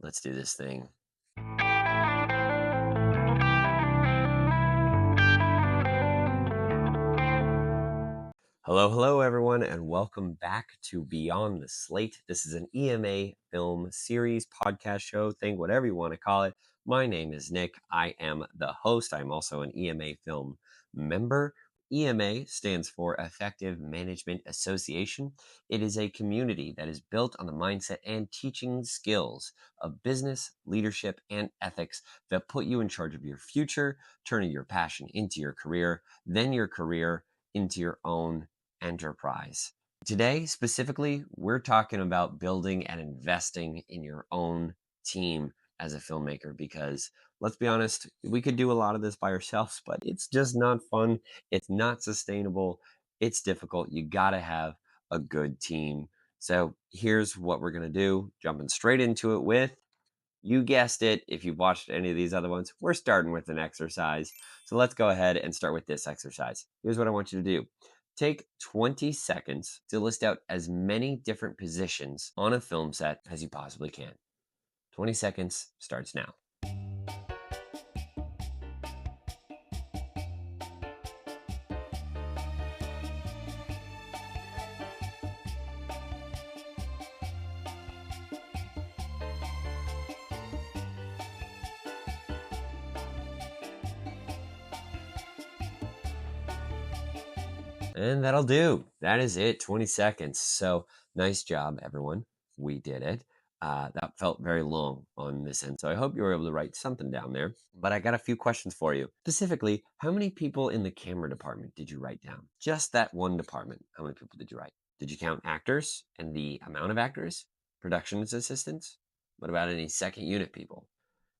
Let's do this thing. Hello, everyone, and welcome back to Beyond the Slate. This is an EMA film series, podcast show, thing, whatever you want to call it. My name is Nick. I am the host. I'm also an EMA film member. EMA stands for Effective Management Association. It is a community that is built on the mindset and teaching skills of business, leadership, and ethics that put you in charge of your future, turning your passion into your career, then your career into your own enterprise. Today, specifically, we're talking about building and investing in your own team as a filmmaker because let's be honest, we could do a lot of this by ourselves, but it's just not fun. It's not sustainable. It's difficult. You got to have a good team. So here's what we're going to do, jumping straight into it with, you guessed it, if you've watched any of these other ones, we're starting with an exercise. So let's go ahead and start with this exercise. Here's what I want you to do. Take 20 seconds to list out as many different positions on a film set as you possibly can. 20 seconds starts now. And that'll do. That is it, 20 seconds. So nice job, everyone. We did it. That felt very long on this end. So I hope you were able to write something down there. But I got a few questions for you. Specifically, how many people in the camera department did you write down? Just that one department. How many people did you write? Did you count actors and the amount of actors? Production assistants? What about any second unit people?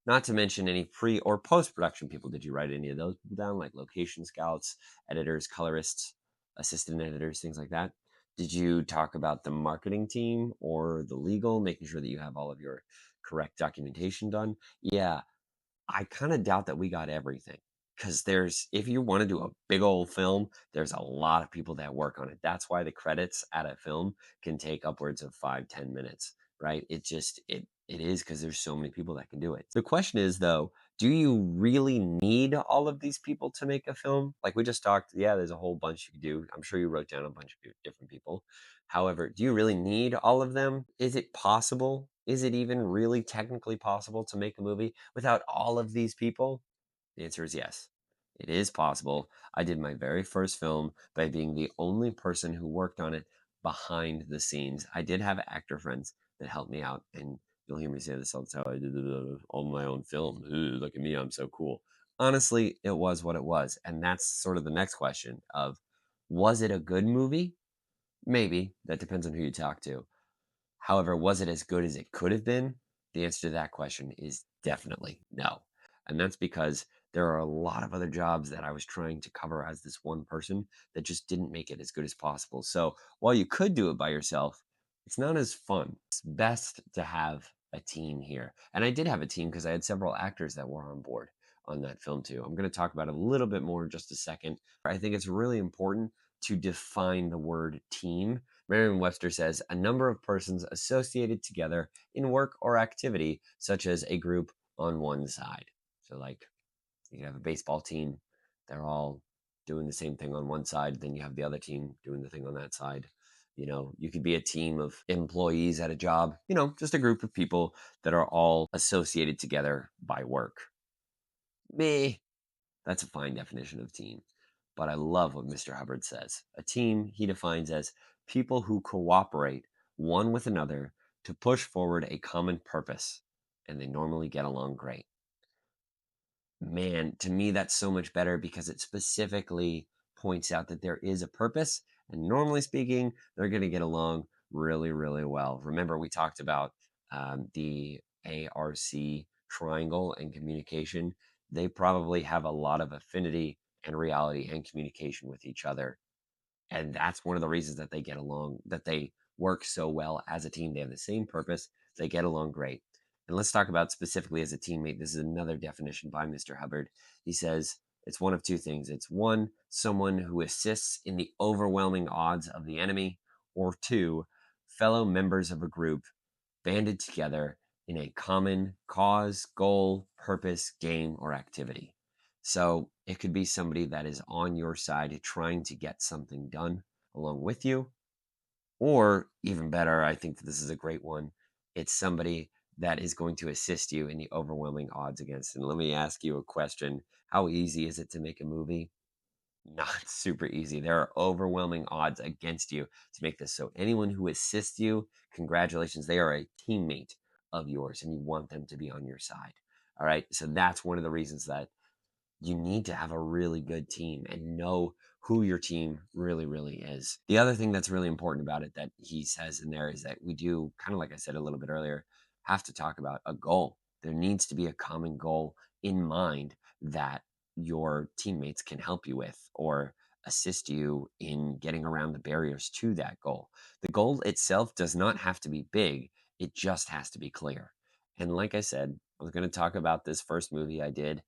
Not to mention any pre or post production people. Did you write any of those people down, like location scouts, editors, colorists, assistant editors, things like that? Did you talk about the marketing team or the legal, making sure that you have all of your correct documentation done? Yeah, I kind of doubt that we got everything because if you want to do a big old film, there's a lot of people that work on it. That's why the credits at a film can take upwards of 5-10 minutes, right? It is because there's so many people that can do it. The question is though, do you really need all of these people to make a film? Like we just talked, yeah, there's a whole bunch you could do. I'm sure you wrote down a bunch of different people. However, do you really need all of them? Is it possible? Is it even really technically possible to make a movie without all of these people? The answer is yes. It is possible. I did my very first film by being the only person who worked on it behind the scenes. I did have actor friends that helped me out, and you'll hear me say this all the time. I did all my own film. Ooh, look at me, I'm so cool. Honestly, it was what it was. And that's sort of the next question of, was it a good movie? Maybe. That depends on who you talk to. However, was it as good as it could have been? The answer to that question is definitely no. And that's because there are a lot of other jobs that I was trying to cover as this one person that just didn't make it as good as possible. So while you could do it by yourself, it's not as fun. It's best to have a team here. And I did have a team because I had several actors that were on board on that film too. I'm going to talk about it a little bit more in just a second. I think it's really important to define the word team. Merriam-Webster says a number of persons associated together in work or activity, such as a group on one side. So, like, you have a baseball team, they're all doing the same thing on one side, then you have the other team doing the thing on that side. You could be a team of employees at a job, just a group of people that are all associated together by work. Me, that's a fine definition of team. But I love what Mr. Hubbard says. A team he defines as people who cooperate one with another to push forward a common purpose, and they normally get along great. Man, to me, that's so much better because it specifically points out that there is a purpose, and normally speaking, they're going to get along really, really well. Remember, we talked about the ARC triangle and communication. They probably have a lot of affinity and reality and communication with each other. And that's one of the reasons that they get along, that they work so well as a team. They have the same purpose, they get along great. And let's talk about specifically as a teammate. This is another definition by Mr. Hubbard. He says it's one of two things. It's one, someone who assists in the overwhelming odds of the enemy, or two, fellow members of a group banded together in a common cause, goal, purpose, game, or activity. So it could be somebody that is on your side trying to get something done along with you. Or even better, I think that this is a great one. It's somebody that is going to assist you in the overwhelming odds against. And let me ask you a question. How easy is it to make a movie? Not super easy. There are overwhelming odds against you to make this. So anyone who assists you, congratulations. They are a teammate of yours and you want them to be on your side. All right. So that's one of the reasons that you need to have a really good team and know who your team really, really is. The other thing that's really important about it that he says in there is that we do, kind of like I said a little bit earlier, have to talk about a goal. There needs to be a common goal in mind that your teammates can help you with or assist you in getting around the barriers to that goal. The goal itself does not have to be big, it just has to be clear. And like I said, I was going to talk about this first movie I did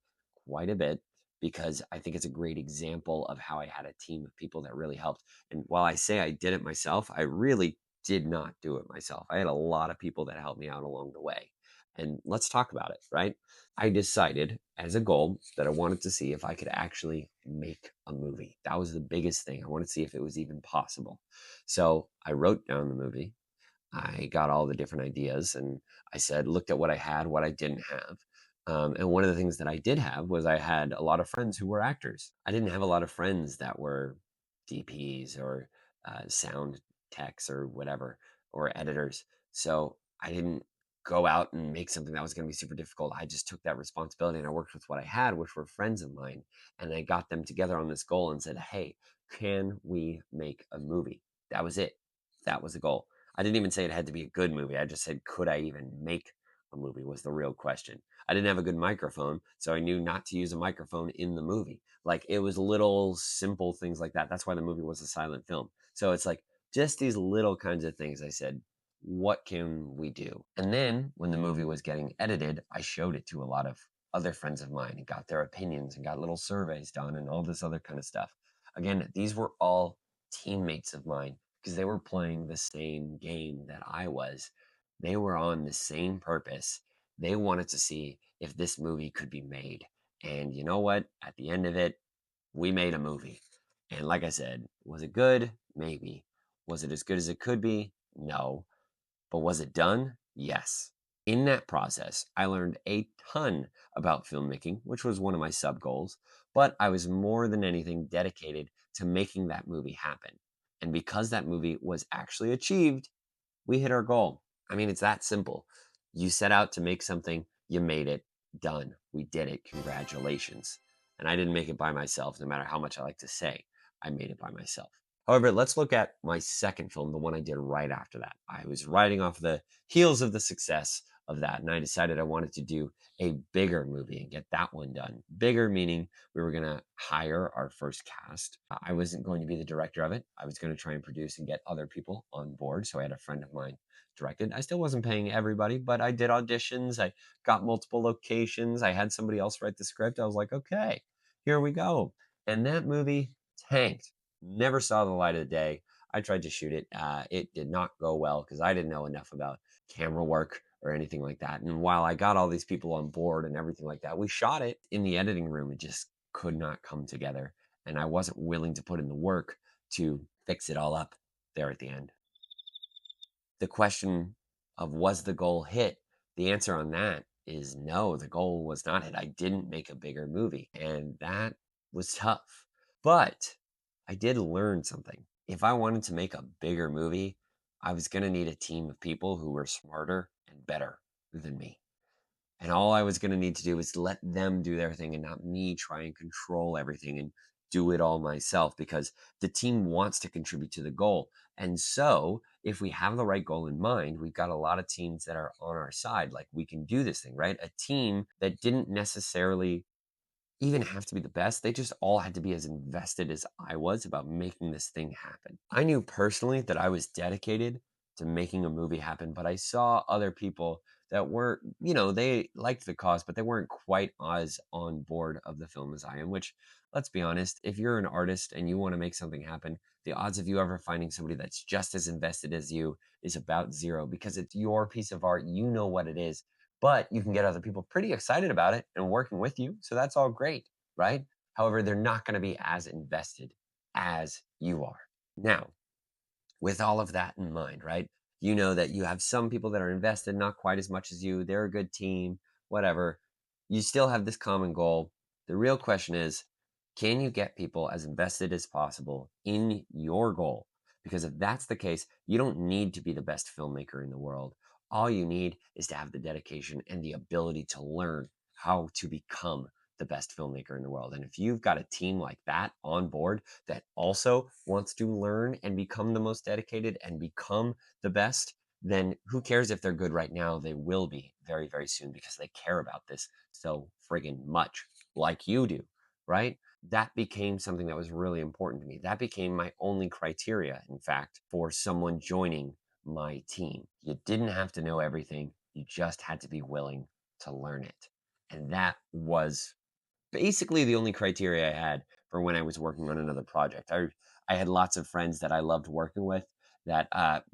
quite a bit because I think it's a great example of how I had a team of people that really helped. And while I say I did it myself, I really did not do it myself. I had a lot of people that helped me out along the way. And let's talk about it, right? I decided as a goal that I wanted to see if I could actually make a movie. That was the biggest thing. I wanted to see if it was even possible. So I wrote down the movie. I got all the different ideas and I said, looked at what I had, what I didn't have. And one of the things that I did have was I had a lot of friends who were actors. I didn't have a lot of friends that were DPs or sound techs or whatever, or editors. So I didn't go out and make something that was going to be super difficult. I just took that responsibility and I worked with what I had, which were friends of mine. And I got them together on this goal and said, hey, can we make a movie? That was it. That was the goal. I didn't even say it had to be a good movie. I just said, could I even make a movie was the real question. I didn't have a good microphone, so I knew not to use a microphone in the movie. Like it was little simple things like that. That's why the movie was a silent film. So it's like just these little kinds of things. I said, what can we do? And then when the movie was getting edited, I showed it to a lot of other friends of mine and got their opinions and got little surveys done and all this other kind of stuff. Again, these were all teammates of mine because they were playing the same game that I was. They were on the same purpose. They wanted to see if this movie could be made. And you know what? At the end of it, we made a movie. And like I said, was it good? Maybe. Was it as good as it could be? No. But was it done? Yes. In that process, I learned a ton about filmmaking, which was one of my sub goals, but I was more than anything dedicated to making that movie happen. And because that movie was actually achieved, we hit our goal. I mean, it's that simple. You set out to make something, you made it, done. We did it. Congratulations. And I didn't make it by myself, no matter how much I like to say I made it by myself. However, let's look at my second film, the one I did right after that. I was riding off the heels of the success of that, and I decided I wanted to do a bigger movie and get that one done. Bigger meaning we were going to hire our first cast. I wasn't going to be the director of it. I was going to try and produce and get other people on board. So I had a friend of mine directed. I still wasn't paying everybody, but I did auditions. I got multiple locations. I had somebody else write the script. I was like, okay, here we go. And that movie tanked. Never saw the light of the day. I tried to shoot it. It did not go well because I didn't know enough about camera work or anything like that. And while I got all these people on board and everything like that, we shot it in the editing room. It just could not come together. And I wasn't willing to put in the work to fix it all up there at the end. The question of was the goal hit? The answer on that is no, the goal was not hit. I didn't make a bigger movie, and that was tough. But I did learn something. If I wanted to make a bigger movie, I was going to need a team of people who were smarter and better than me. And all I was going to need to do was let them do their thing and not me try and control everything and do it all myself because the team wants to contribute to the goal. And so, if we have the right goal in mind, we've got a lot of teams that are on our side. Like, we can do this thing, right? A team that didn't necessarily even have to be the best. They just all had to be as invested as I was about making this thing happen. I knew personally that I was dedicated to making a movie happen, but I saw other people that were, they liked the cause, but they weren't quite as on board of the film as I am, which, let's be honest, if you're an artist and you want to make something happen, the odds of you ever finding somebody that's just as invested as you is about zero, because it's your piece of art. You know what it is, but you can get other people pretty excited about it and working with you. So that's all great, right? However, they're not going to be as invested as you are. Now, with all of that in mind, right? You know that you have some people that are invested, not quite as much as you. They're a good team, whatever. You still have this common goal. The real question is, can you get people as invested as possible in your goal? Because if that's the case, you don't need to be the best filmmaker in the world. All you need is to have the dedication and the ability to learn how to become the best filmmaker in the world. And if you've got a team like that on board, that also wants to learn and become the most dedicated and become the best, then who cares if they're good right now? They will be very, very soon, because they care about this so friggin' much, like you do, right? That became something that was really important to me. That became my only criteria, in fact, for someone joining my team. You didn't have to know everything, you just had to be willing to learn it. And that was basically the only criteria I had for when I was working on another project. I had lots of friends that I loved working with, that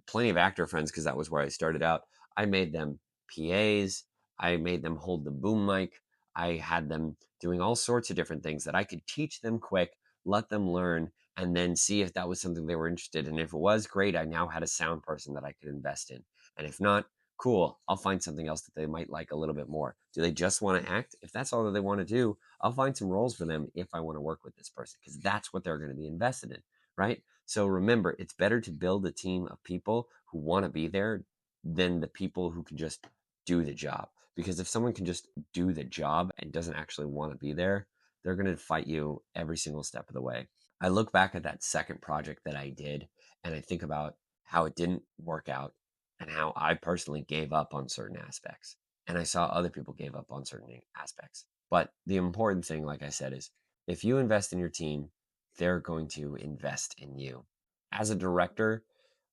plenty of actor friends, because that was where I started out. I made them PAs, I made them hold the boom mic, I had them doing all sorts of different things that I could teach them quick, let them learn, and then see if that was something they were interested in. If it was, great, I now had a sound person that I could invest in. And if not, cool, I'll find something else that they might like a little bit more. Do they just want to act? If that's all that they want to do, I'll find some roles for them if I want to work with this person, because that's what they're going to be invested in, right? So remember, it's better to build a team of people who want to be there than the people who can just do the job. Because if someone can just do the job and doesn't actually want to be there, they're going to fight you every single step of the way. I look back at that second project that I did, and I think about how it didn't work out and how I personally gave up on certain aspects. And I saw other people gave up on certain aspects. But the important thing, like I said, is if you invest in your team, they're going to invest in you. As a director,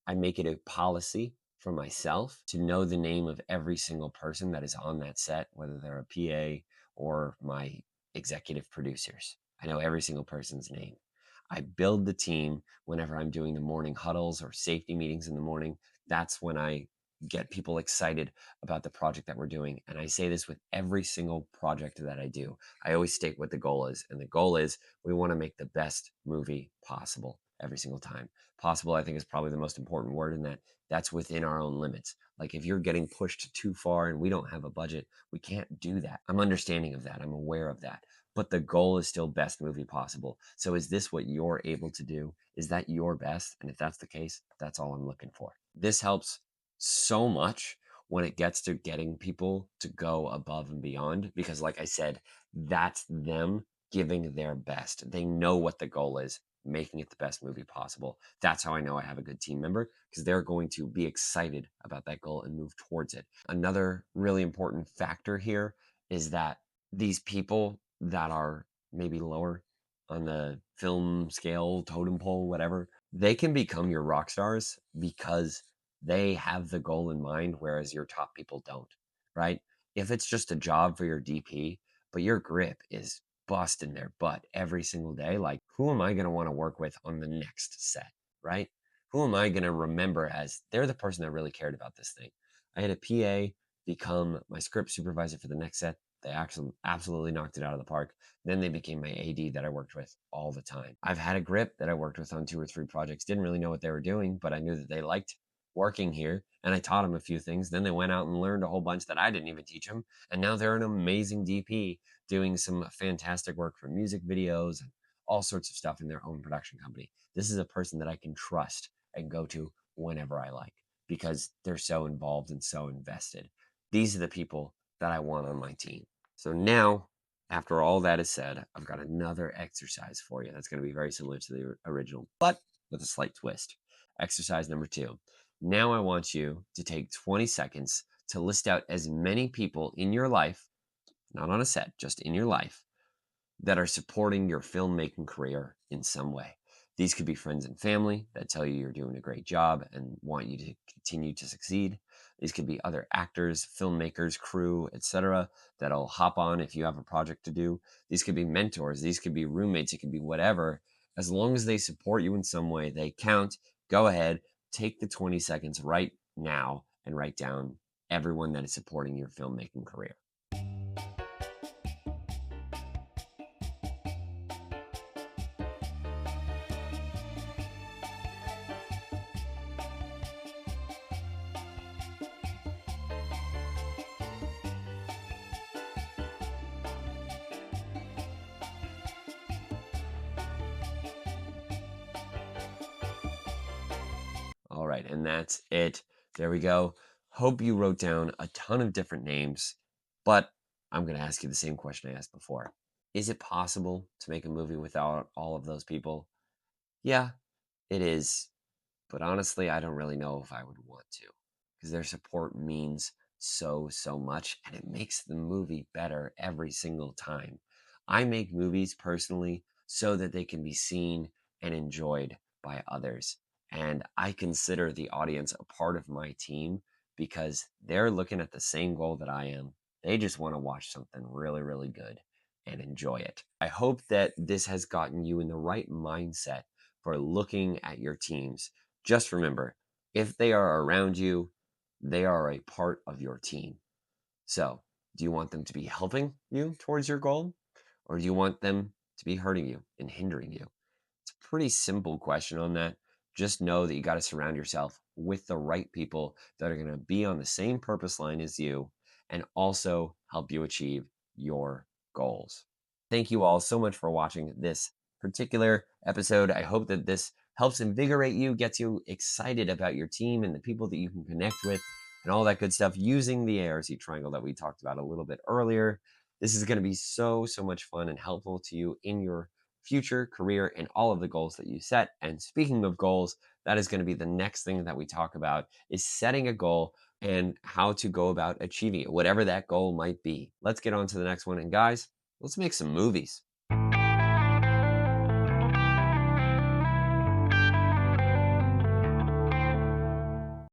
I make it a policy for myself to know the name of every single person that is on that set, whether they're a PA or my executive producers. I know every single person's name. I build the team whenever I'm doing the morning huddles or safety meetings in the morning. That's when I get people excited about the project that we're doing. And I say this with every single project that I do. I always state what the goal is. And the goal is we want to make the best movie possible every single time. Possible, I think, is probably the most important word in that. That's within our own limits. Like if you're getting pushed too far and we don't have a budget, we can't do that. I'm understanding of that. I'm aware of that. But the goal is still best movie possible. So is this what you're able to do? Is that your best? And if that's the case, that's all I'm looking for. This helps so much when it gets to getting people to go above and beyond, because like I said, that's them giving their best. They know what the goal is, making it the best movie possible. That's how I know I have a good team member, because they're going to be excited about that goal and move towards it. Another really important factor here is that these people that are maybe lower on the film scale, totem pole, whatever, they can become your rock stars because they have the goal in mind, whereas your top people don't, right? If it's just a job for your DP, but your grip is busting their butt every single day, like who am I going to want to work with on the next set, right? Who am I going to remember as they're the person that really cared about this thing? I had a PA become my script supervisor for the next set. They actually absolutely knocked it out of the park. Then they became my AD that I worked with all the time. I've had a grip that I worked with on 2 or 3 projects. Didn't really know what they were doing, but I knew that they liked working here, and I taught them a few things. Then they went out and learned a whole bunch that I didn't even teach them. And now they're an amazing DP doing some fantastic work for music videos and all sorts of stuff in their own production company. This is a person that I can trust and go to whenever I like, because they're so involved and so invested. These are the people that I want on my team. So now, after all that is said, I've got another exercise for you that's going to be very similar to the original, but with a slight twist. Exercise number 2. Now I want you to take 20 seconds to list out as many people in your life, not on a set, just in your life, that are supporting your filmmaking career in some way. These could be friends and family that tell you you're doing a great job and want you to continue to succeed. These could be other actors, filmmakers, crew, etc., that'll hop on if you have a project to do. These could be mentors, these could be roommates, it could be whatever. As long as they support you in some way, they count. Go ahead, take the 20 seconds right now and write down everyone that is supporting your filmmaking career. All right, and that's it. There we go. Hope you wrote down a ton of different names, but I'm going to ask you the same question I asked before. Is it possible to make a movie without all of those people? Yeah, it is. But honestly, I don't really know if I would want to because their support means so much and it makes the movie better every single time. I make movies personally so that they can be seen and enjoyed by others. And I consider the audience a part of my team because they're looking at the same goal that I am. They just want to watch something really good and enjoy it. I hope that this has gotten you in the right mindset for looking at your teams. Just remember, if they are around you, they are a part of your team. So, do you want them to be helping you towards your goal? Or do you want them to be hurting you and hindering you? It's a pretty simple question on that. Just know that you got to surround yourself with the right people that are going to be on the same purpose line as you and also help you achieve your goals. Thank you all so much for watching this particular episode. I hope that this helps invigorate you, gets you excited about your team and the people that you can connect with and all that good stuff using the ARC triangle that we talked about a little bit earlier. This is going to be so much fun and helpful to you in your future career and all of the goals that you set. And speaking of goals, that is going to be the next thing that we talk about is setting a goal and how to go about achieving it, whatever that goal might be. Let's get on to the next one. And guys, let's make some movies.